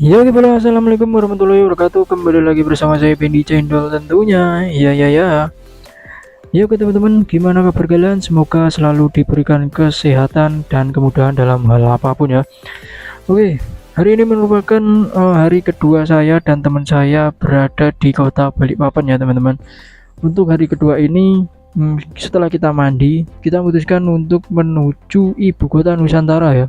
Ya oke halo, assalamualaikum warahmatullahi wabarakatuh. Kembali lagi bersama saya Pendi Cendol tentunya. Ya. Ya oke teman-teman, gimana kabar kalian? Semoga selalu diberikan kesehatan dan kemudahan dalam hal apapun ya. Oke, hari ini merupakan hari kedua saya dan teman saya berada di kota Balikpapan ya teman-teman. Untuk hari kedua ini, setelah kita mandi, kita memutuskan untuk menuju ibu kota Nusantara ya.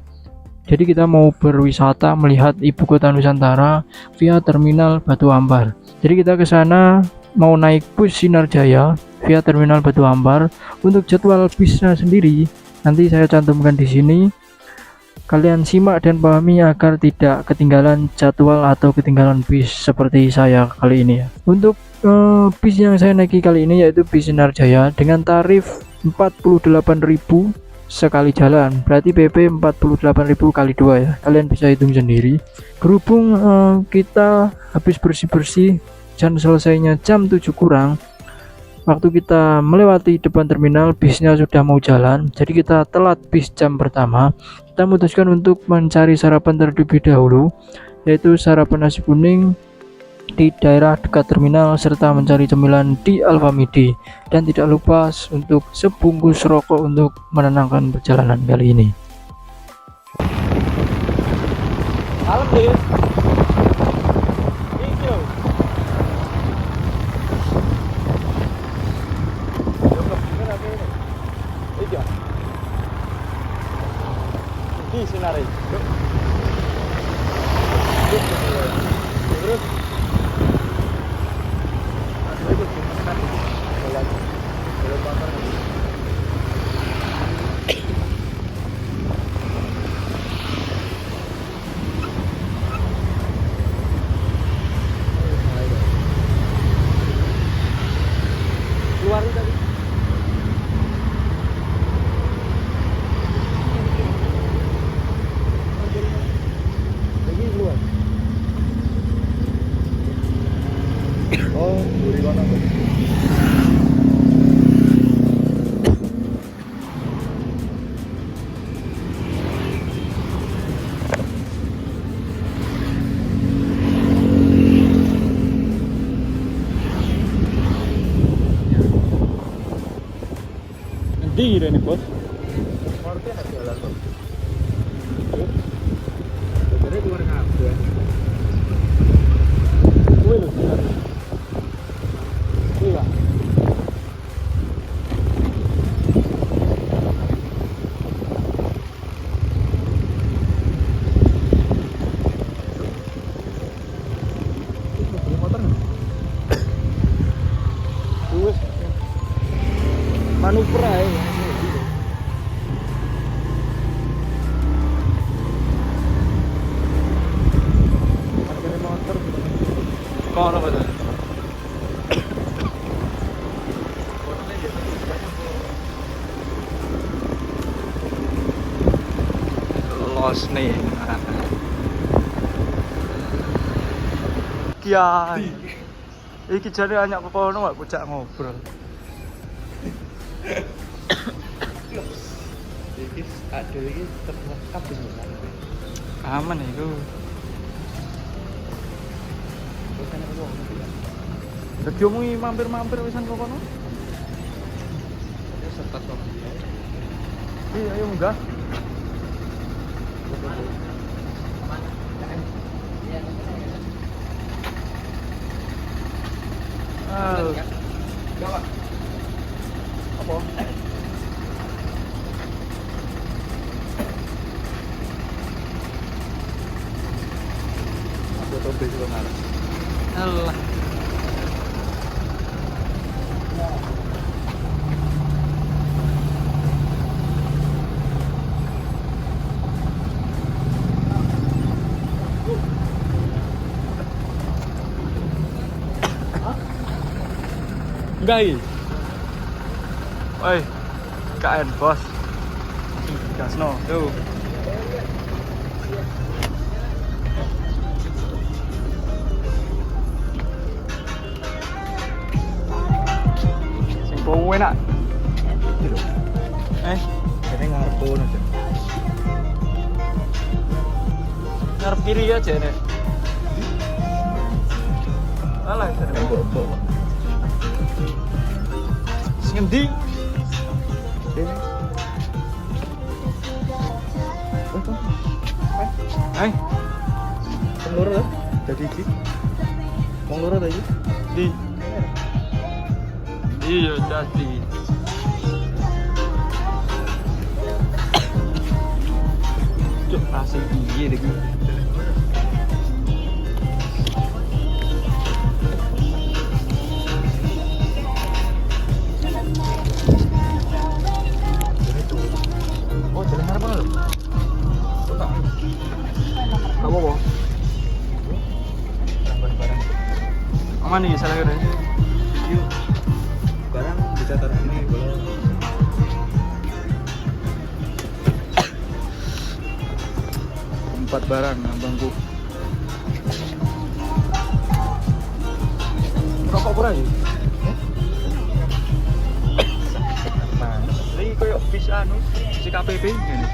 Jadi kita mau berwisata melihat ibu kota Nusantara via terminal Batu Ampar. Jadi kita ke sana mau naik bus Sinar Jaya via terminal Batu Ampar. Untuk jadwal busnya sendiri nanti saya cantumkan di sini. Kalian simak dan pahami agar tidak ketinggalan jadwal atau ketinggalan bis seperti saya kali ini ya. Untuk bis yang saya naiki kali ini yaitu bis Sinar Jaya dengan tarif 48.000 sekali jalan, berarti PP 48.000 kali 2 ya, kalian bisa hitung sendiri. Berhubung kita habis bersih-bersih dan selesainya jam 7 kurang, waktu kita melewati depan terminal bisnya sudah mau jalan, jadi kita telat bis jam pertama. Kita memutuskan untuk mencari sarapan terlebih dahulu, yaitu sarapan nasi kuning di daerah dekat terminal serta mencari cemilan di Alfamidi, dan tidak lupa untuk sebungkus rokok untuk menenangkan perjalanan kali ini. Malam deh. Iki lho. Iki. Di sinare. Terus keluar tadi. Lagi keluar. Oh, buri mana? Di ini bos. Marti ada jalan bos. Jadi keluar kabeh. Kuwi lho. Iya. Manuver aja. Parkir motor. Kono betul. Los nih. Kiai. Iki jare anyak kono gak bocah ngobrol. Iki ada lagi terlengkap di sana. Aman itu. Bukan aku. Dadi omongi mampir-mampir wisan kok kono. Ya serta kok. Iya, ayo munggah. Gawat. Apa? Aku tobe juga malas. Allah. Enggak ini. Woi, KN bos. Gasno, tuh. Sing bau enak. Jadi ngarep kono aja. Ngarep kiri aja nek. Alah, Sendi. Hai. Loro lah, jadi iki. Wong loro ta iki? Di. Iya, jadi. Cuk, asing piye iki? Oh, jalan harapan lho. Kok kamu apa? Barang-barang. Aman nih, salah kene. Yuk. Barang bisa taruh sini boleh. Empat barang abangku. Rokok ora ya? Iki koyo bis anu, si KPP ngene.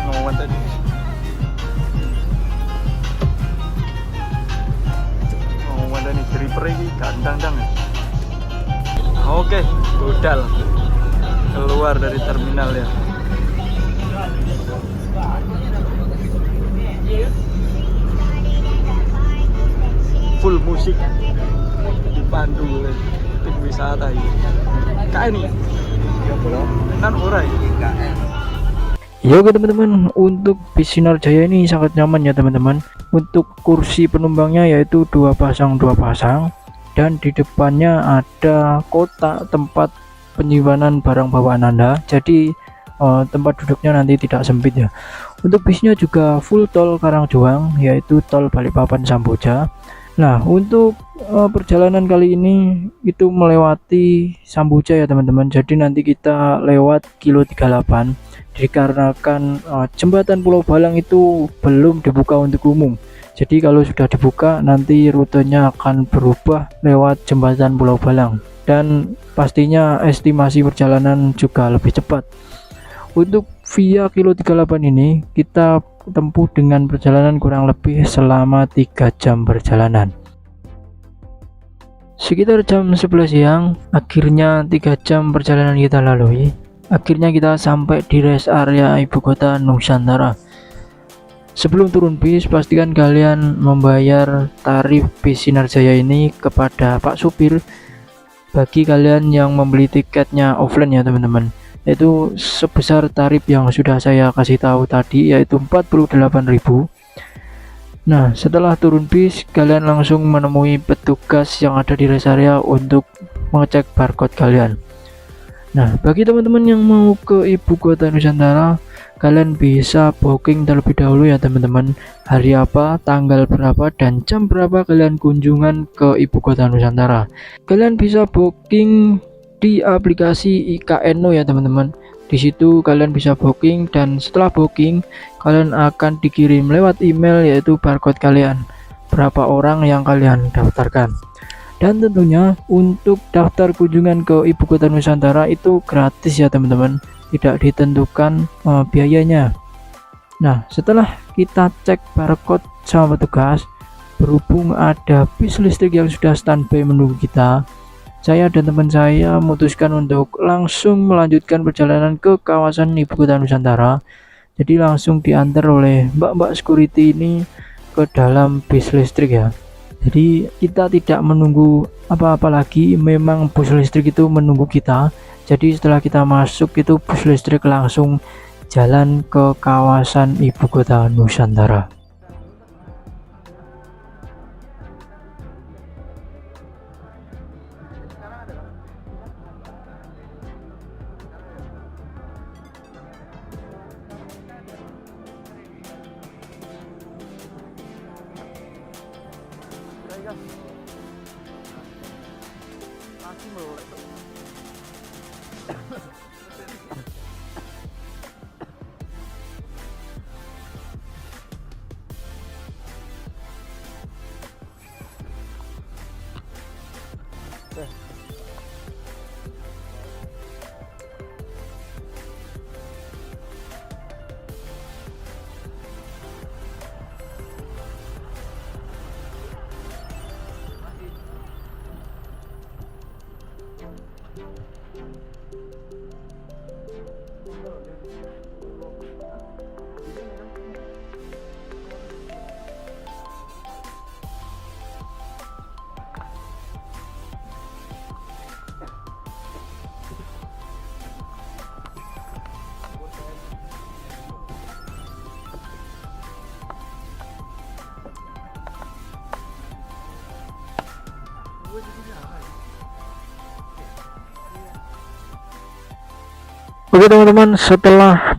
Ngowan tadi. Ngowan tadi driver iki gandang-dang. Oke, budal. Keluar dari terminal ya. Full musik dipandu oleh tim wisata ini. Kayak ini Ya boleh. kan ora ya. Ya oke teman-teman, untuk bis Sinar Jaya ini sangat nyaman ya teman-teman. Untuk kursi penumpangnya yaitu dua pasang dan di depannya ada kotak tempat penyimpanan barang bawaan Anda. Jadi tempat duduknya nanti tidak sempit ya. Untuk bisnya juga full tol Karangjuang, yaitu tol Balikpapan Samboja. Nah, untuk perjalanan kali ini itu melewati Samboja ya teman-teman. Jadi nanti kita lewat kilo 38 dikarenakan jembatan Pulau Balang itu belum dibuka untuk umum. Jadi kalau sudah dibuka nanti rutenya akan berubah lewat jembatan Pulau Balang dan pastinya estimasi perjalanan juga lebih cepat. Untuk via kilo 38 ini kita tempuh dengan perjalanan kurang lebih selama 3 jam perjalanan. Sekitar jam 11 siang, akhirnya 3 jam perjalanan kita lalui. Akhirnya kita sampai di rest area ibu kota Nusantara. Sebelum turun bis, pastikan kalian membayar tarif bis Sinar Jaya ini kepada Pak Supir. Bagi kalian yang membeli tiketnya offline ya teman-teman, yaitu sebesar tarif yang sudah saya kasih tahu tadi, yaitu 48.000. Nah, setelah turun bis, kalian langsung menemui petugas yang ada di rest area untuk mengecek barcode kalian. Nah, bagi teman-teman yang mau ke ibu kota Nusantara, kalian bisa booking terlebih dahulu ya teman-teman. Hari apa, tanggal berapa, dan jam berapa kalian kunjungan ke ibu kota Nusantara. Kalian bisa booking di aplikasi IKNO ya teman-teman. Di situ kalian bisa booking, dan setelah booking kalian akan dikirim lewat email yaitu barcode kalian, berapa orang yang kalian daftarkan. Dan tentunya untuk daftar kunjungan ke ibu kota Nusantara itu gratis ya teman-teman, tidak ditentukan biayanya. Nah, setelah kita cek barcode sama petugas, berhubung ada bis listrik yang sudah standby menunggu kita, saya dan teman saya memutuskan untuk langsung melanjutkan perjalanan ke kawasan ibu kota Nusantara. Jadi langsung diantar oleh mbak-mbak security ini ke dalam bis listrik ya. Jadi kita tidak menunggu apa-apa lagi, memang bus listrik itu menunggu kita. Jadi setelah kita masuk itu bus listrik langsung jalan ke kawasan ibu kota Nusantara. Oke teman-teman, setelah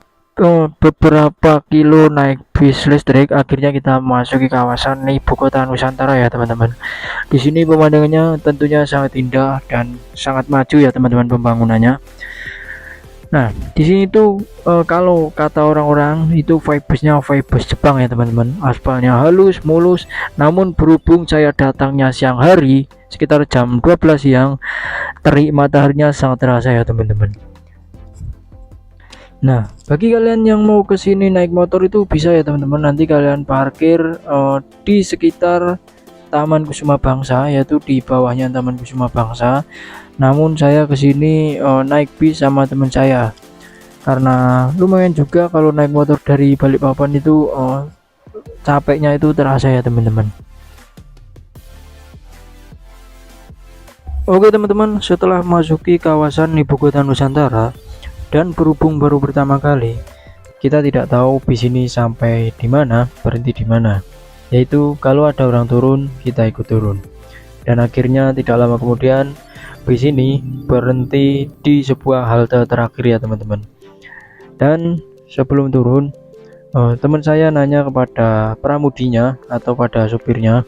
beberapa kilo naik bis listrik, akhirnya kita memasuki kawasan ibu kota Nusantara ya teman-teman. Di sini pemandangannya tentunya sangat indah dan sangat maju ya teman-teman pembangunannya. Nah, di sini tuh kalau kata orang-orang itu vibe busnya vibe bus Jepang ya teman-teman. Aspalnya halus, mulus. Namun berhubung saya datangnya siang hari, sekitar jam 12 siang, terik mataharinya sangat terasa ya teman-teman. Nah, bagi kalian yang mau ke sini naik motor itu bisa ya teman-teman. Nanti kalian parkir di sekitar Taman Kusuma Bangsa, yaitu di bawahnya Taman Kusuma Bangsa. Namun saya ke sini naik bis sama teman saya. Karena lumayan juga kalau naik motor dari Balikpapan itu capeknya itu terasa ya teman-teman. Oke teman-teman, setelah memasuki kawasan ibu kota Nusantara, dan berhubung baru pertama kali, kita tidak tahu bis ini sampai di mana, berhenti di mana. Yaitu kalau ada orang turun, kita ikut turun. Dan akhirnya tidak lama kemudian bis ini berhenti di sebuah halte terakhir ya teman-teman. Dan sebelum turun, teman saya nanya kepada pramudinya atau pada supirnya,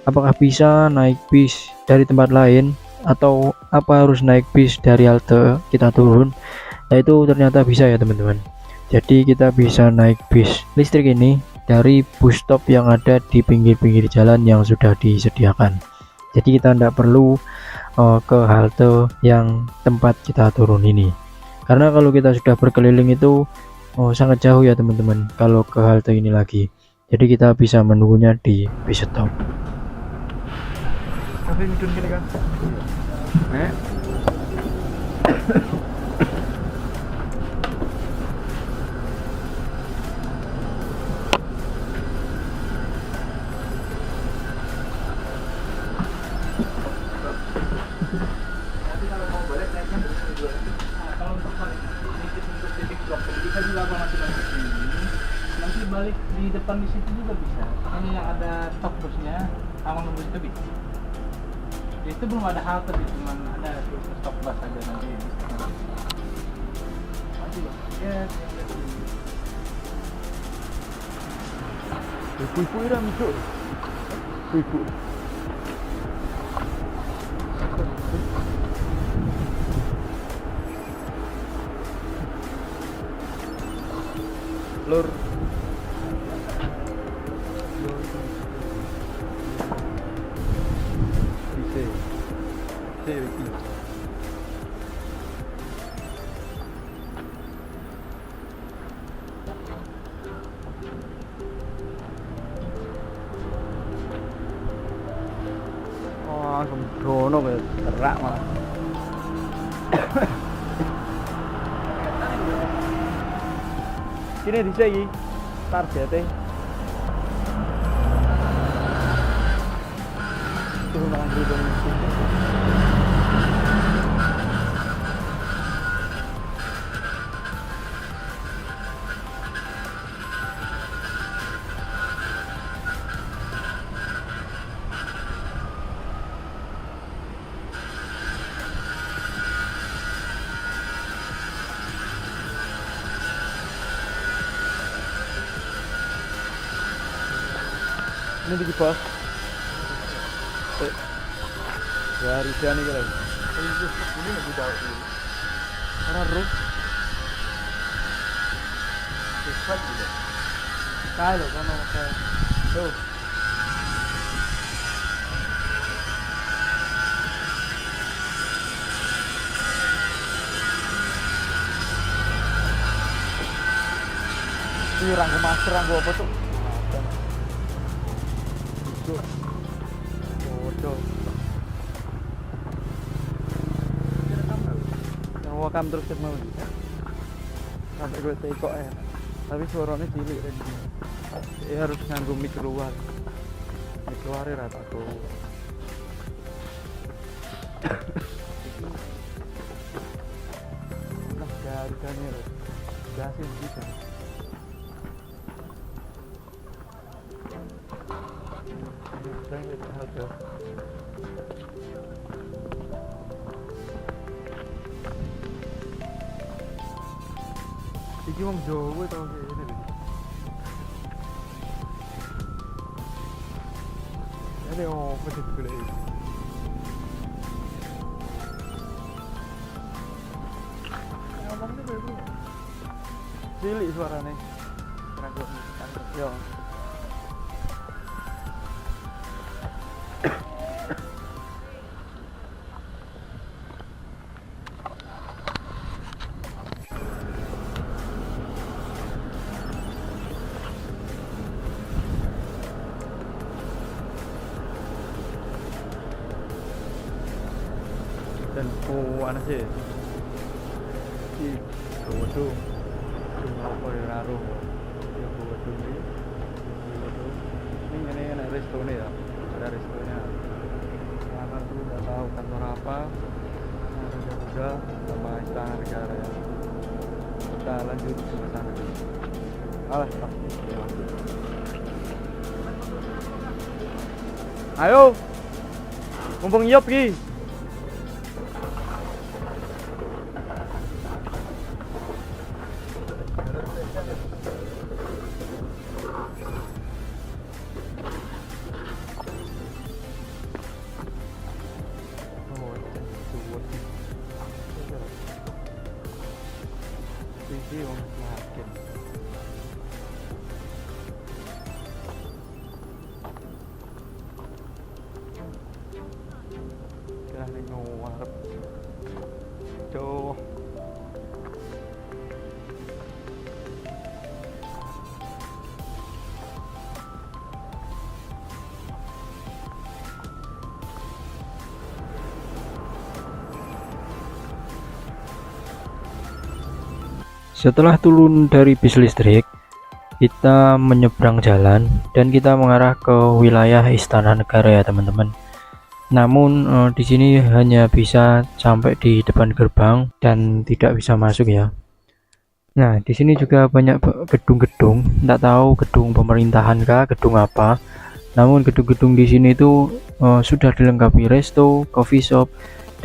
apakah bisa naik bis dari tempat lain atau apa harus naik bis dari halte kita turun. Nah itu ternyata bisa ya teman-teman. Jadi kita bisa naik bis listrik ini dari bus stop yang ada di pinggir-pinggir jalan yang sudah disediakan. Jadi kita tidak perlu ke halte yang tempat kita turun ini. Karena kalau kita sudah berkeliling itu sangat jauh ya teman-teman kalau ke halte ini lagi. Jadi kita bisa menunggunya di bis stop. Kafe midun kene kan. Nanti balik di depan di situ juga bisa. Ini yang ada stop busnya, Awang Bus itu bisa. Itu belum ada halte, cuma ada stop bus aja nanti. Ya, Ibu-ibu ira mesuk. Ibu. Lur. Bisa. Iki. Oh, sembrono wis terak malah. Kini dhisik iki targete. Tuh nang ngriku. Ini di bos. Ya Riza nih kalian. Ini lebih jauh dulu. Karena roof. Cepat juga. Kalau kamu kayak tuh. Ini rangka master rangka apa tuh? Bodoh. Yang wakam terus mau. Sampai gue tekok ya. Tapi suaranya cilik kan. Harus nganggo mic keluar. Mic keluar ya rata tuh. Nah, harganya loh. Gasin gitu. Harga Iki wong Jawa tau ngene lho. Ini apa sih golek? Ngomong tuh bro. Cilik suarane. Rangkut. Yo. Dan ana sih di Gowodo apa ya karo ya Gowodo ini ada restonya ya, ada restonya kantor tuh nggak tahu kantor apa, juga sama istana negara ya. Kita lanjut ke sana. Alah, ayo mumpung Yop ki. Ini orang makin kira ngarep Cuk. Setelah turun dari bis listrik, kita menyeberang jalan dan kita mengarah ke wilayah Istana Negara ya teman-teman. Namun di sini hanya bisa sampai di depan gerbang dan tidak bisa masuk ya. Nah, di sini juga banyak gedung-gedung, tidak tahu gedung pemerintahan kah, gedung apa. Namun gedung-gedung di sini itu sudah dilengkapi resto, coffee shop,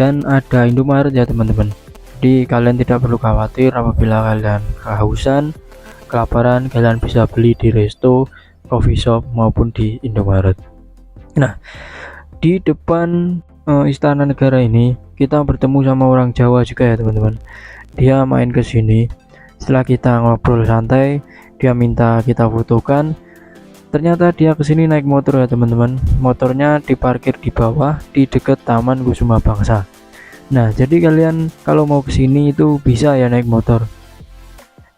dan ada Indomaret ya teman-teman. Jadi kalian tidak perlu khawatir apabila kalian kehausan, kelaparan, kalian bisa beli di resto, coffee shop maupun di Indomaret. Nah, di depan Istana Negara ini kita bertemu sama orang Jawa juga ya teman-teman. Dia main ke sini. Setelah kita ngobrol santai, dia minta kita fotokan. Ternyata dia kesini naik motor ya teman-teman. Motornya diparkir di bawah di dekat Taman Kusuma Bangsa. Nah, jadi kalian kalau mau kesini itu bisa ya naik motor.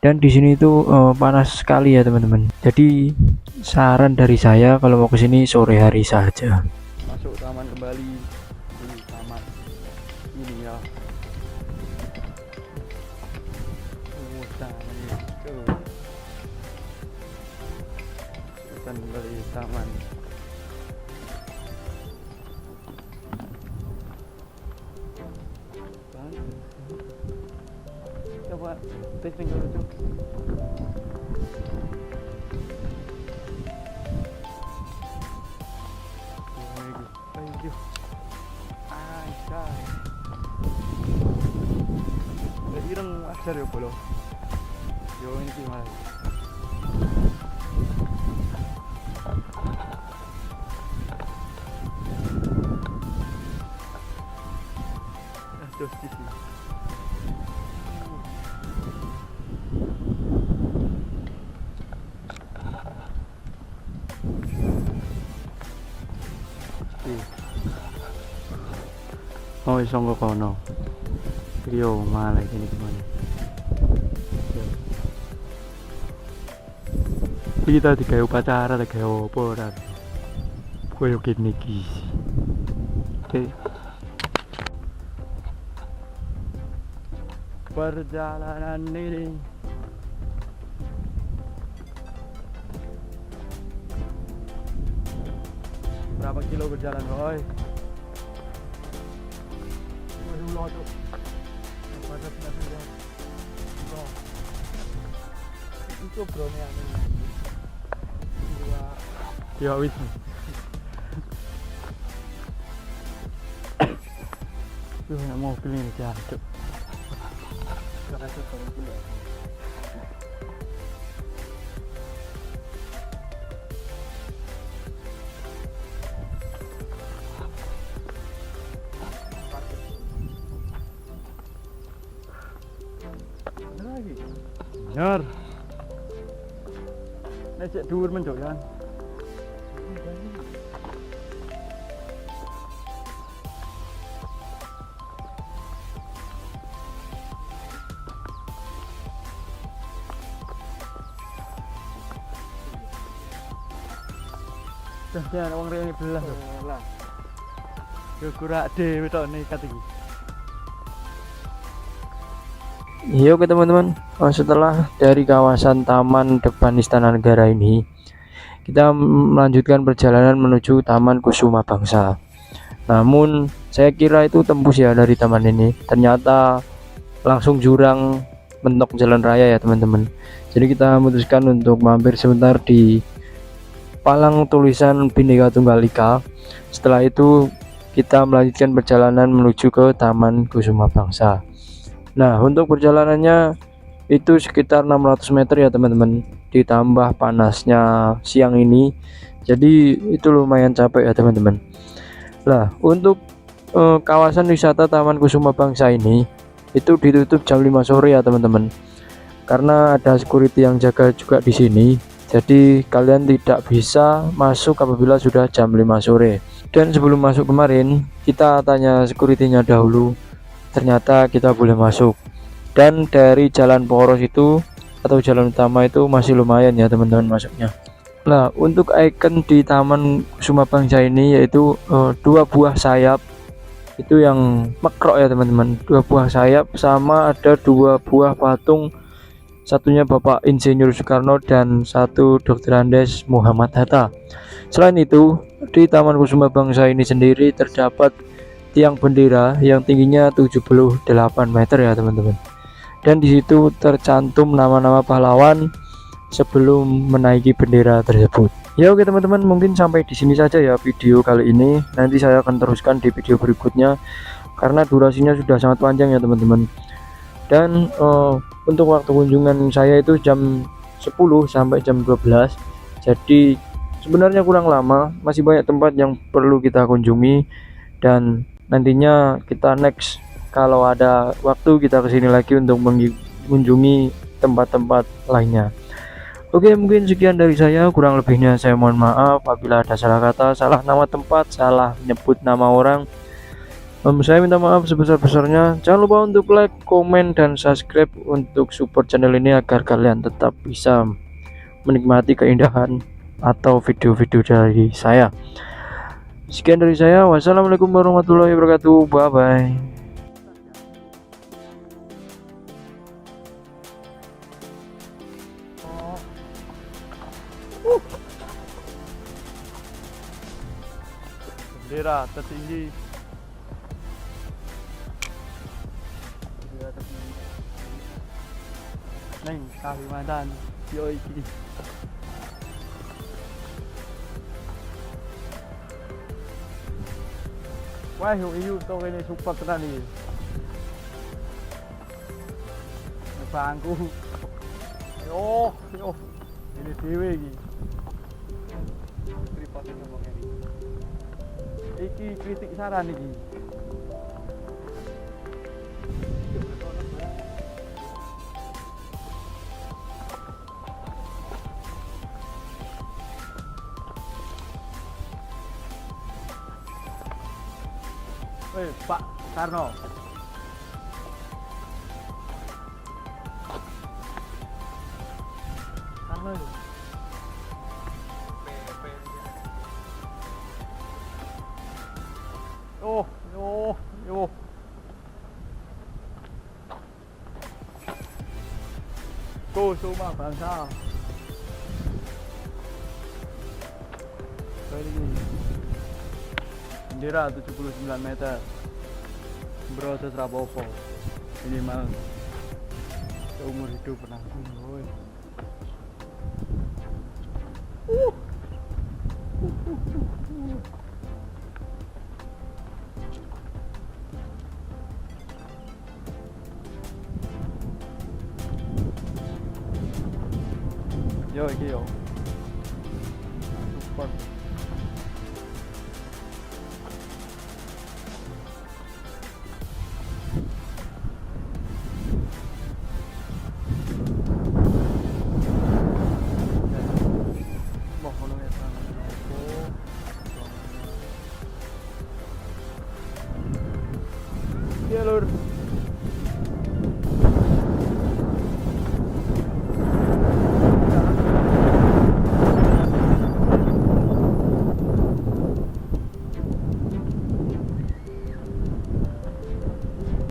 Dan di sini itu panas sekali ya teman-teman. Jadi saran dari saya kalau mau kesini sore hari saja. Masuk taman kembali di taman ini ya. Kita kembali di taman. Coba testing dulu Cuk. Thank you. Ireng ajar ya bolo. Yo ini gimana? Terus di sini. Oh, iso kok kono. Yo malah ini gimana? Kita digawe upacara, digawe apa ora? Koyo kene iki. Oke. Perjalanan ini berapa kilo berjalan, Roy? Itu bro nih ya wis. Tuh mobil ini jancuk. Nakasut ko dulu. Ada lagi. Bener. Nek cek dhuwur men Cuk, ya. Jangan wong rene belah lho. Lah. Yo kurak dhewe tok nekat iki. Iya oke teman-teman, setelah dari kawasan taman depan Istana Negara ini, kita melanjutkan perjalanan menuju Taman Kusuma Bangsa. Namun saya kira itu tembus ya dari taman ini, ternyata langsung jurang mentok jalan raya ya teman-teman. Jadi kita memutuskan untuk mampir sebentar di palang tulisan Bhinneka Tunggal Ika. Setelah itu kita melanjutkan perjalanan menuju ke Taman Kusuma Bangsa. Nah, untuk perjalanannya itu sekitar 600 meter ya teman-teman, ditambah panasnya siang ini, jadi itu lumayan capek ya teman-teman. Nah, untuk kawasan wisata Taman Kusuma Bangsa ini itu ditutup jam 5 sore ya teman-teman, karena ada security yang jaga juga di sini. Jadi kalian tidak bisa masuk apabila sudah jam 5 sore. Dan sebelum masuk kemarin kita tanya security-nya dahulu, ternyata kita boleh masuk. Dan dari jalan poros itu atau jalan utama itu masih lumayan ya teman-teman masuknya. Nah, untuk ikon di Taman Kusuma Bangsa ini yaitu 2 buah sayap, itu yang mekrok ya teman-teman, 2 buah sayap, sama ada 2 buah patung, satunya Bapak Insinyur Soekarno dan satu Dr. Andes Muhammad Hatta. Selain itu, di Taman Kusuma Bangsa ini sendiri terdapat tiang bendera yang tingginya 78 meter ya teman-teman. Dan di situ tercantum nama-nama pahlawan sebelum menaiki bendera tersebut. Ya oke teman-teman, mungkin sampai di sini saja ya video kali ini. Nanti saya akan teruskan di video berikutnya karena durasinya sudah sangat panjang ya teman-teman. Dan untuk waktu kunjungan saya itu jam 10 sampai jam 12. Jadi sebenarnya kurang lama, masih banyak tempat yang perlu kita kunjungi, dan nantinya kita next kalau ada waktu kita kesini lagi untuk mengunjungi tempat-tempat lainnya. Oke, mungkin sekian dari saya, kurang lebihnya saya mohon maaf apabila ada salah kata, salah nama tempat, salah menyebut nama orang. Saya minta maaf sebesar-besarnya. Jangan lupa untuk like, komen, dan subscribe untuk support channel ini agar kalian tetap bisa menikmati keindahan atau video-video dari saya. Sekian dari saya, wassalamualaikum warahmatullahi wabarakatuh, bye bye. Bendera tertinggi. Neng Kalimantan, yo iki. Wah, yo to kene super tenan iki. Bangku. Yo, ini dhewe iki. Tripod ngomong ini. Iki kritik saran iki. Pak Karno. Karno itu. Yo. Kusuma Bangsa. Bendera 79 meter. Proses rapopo minimal seumur hidup pernah. Yo iki yo. Support.